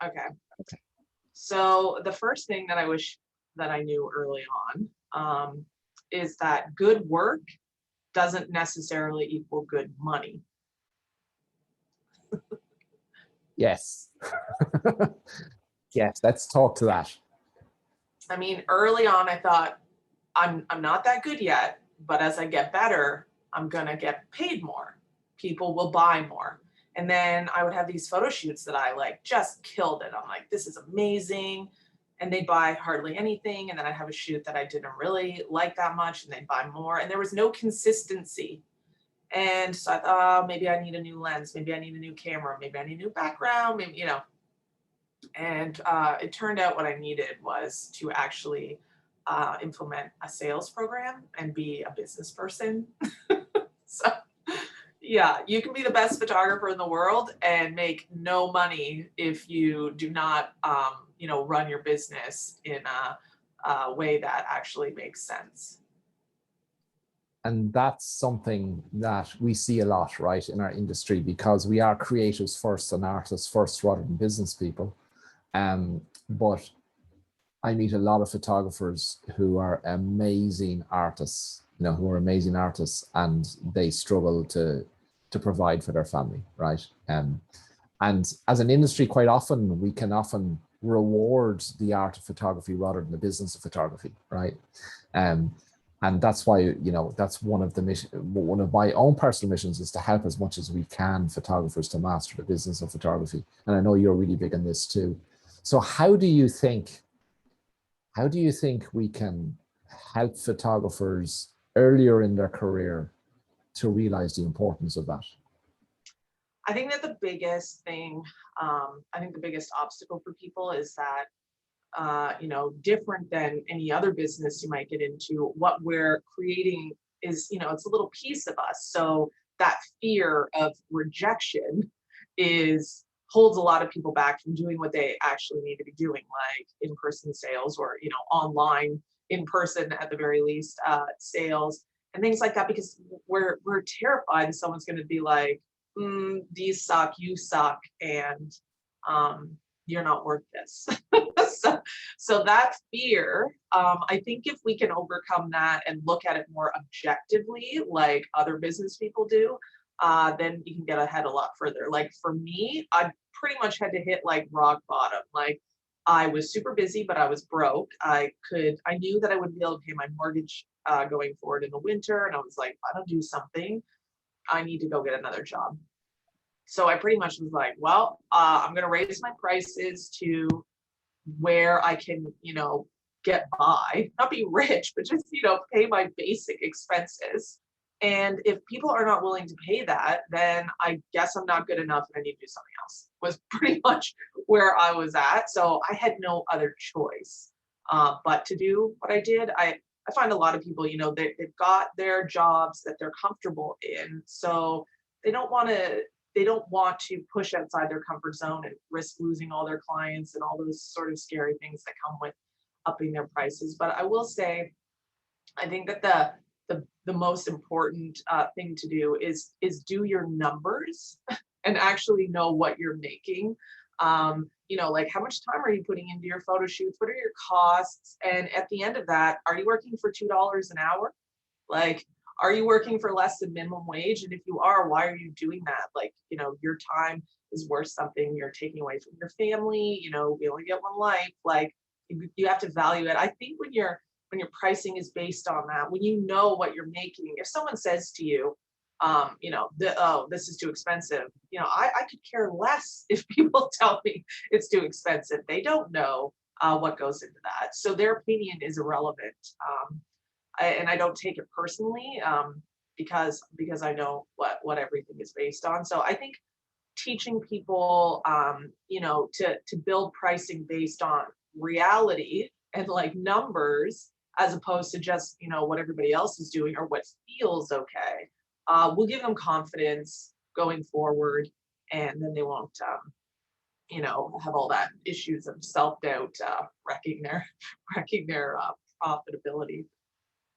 Okay. Okay. So the first thing that I wish that I knew early on is that good work doesn't necessarily equal good money. Yes. Yes, let's talk to that. I mean, early on, I thought I'm not that good yet, but as I get better, I'm gonna get paid more. People will buy more. And then I would have these photo shoots that I like just killed it. I'm like, this is amazing. And they'd buy hardly anything. And then I'd have a shoot that I didn't really like that much and they'd buy more. And there was no consistency. And so I thought, oh, maybe I need a new lens. Maybe I need a new camera. Maybe I need a new background. Maybe, and it turned out what I needed was to actually implement a sales program and be a business person. So, yeah, you can be the best photographer in the world and make no money if you do not, run your business in a way that actually makes sense. And that's something that we see a lot, right, in our industry, because we are creatives first and artists first rather than business people. But I meet a lot of photographers who are amazing artists, and they struggle to provide for their family, right? And as an industry, quite often we can often reward the art of photography rather than the business of photography, right? Um, and that's why, that's one of my own personal missions is to help as much as we can photographers to master the business of photography. And I know you're really big on this too. So how do you think we can help photographers earlier in their career to realize the importance of that? I think that the biggest thing, I think the biggest obstacle for people is that, different than any other business you might get into, what we're creating is, it's a little piece of us. So that fear of rejection is holds a lot of people back from doing what they actually need to be doing, like in-person sales or, online in person at the very least, sales and things like that, because we're terrified that someone's going to be like, these suck, you suck, and um, you're not worth this. so, so that fear, I think if we can overcome that and look at it more objectively, like other business people do, then you can get ahead a lot further. Like for me, I pretty much had to hit like rock bottom. Like I was super busy, but I was broke. I knew that I wouldn't be able to pay my mortgage going forward in the winter. And I was like, if I don't do something, I need to go get another job. So I pretty much was like, well, I'm going to raise my prices to where I can, get by, not be rich, but just, pay my basic expenses. And if people are not willing to pay that, then I guess I'm not good enough and I need to do something else, was pretty much where I was at. So I had no other choice but to do what I did. I find a lot of people, they've got their jobs that they're comfortable in. So they don't want to they don't want to push outside their comfort zone and risk losing all their clients and all those sort of scary things that come with upping their prices. But I will say, I think that the most important thing to do is do your numbers and actually know what you're making. Like how much time are you putting into your photo shoots? What are your costs? And at the end of that, are you working for $2 an hour? Like, are you working for less than minimum wage? And if you are, why are you doing that? Like, your time is worth something. You're taking away from your family. We only get one life. Like, you have to value it. I think when your pricing is based on that, when you know what you're making, if someone says to you, oh, this is too expensive. I could care less if people tell me it's too expensive. They don't know what goes into that. So their opinion is irrelevant. And I don't take it personally because I know what everything is based on. So I think teaching people, to build pricing based on reality and like numbers, as opposed to just what everybody else is doing or what feels okay, will give them confidence going forward, and then they won't, have all that issues of self doubt wrecking their wrecking their profitability.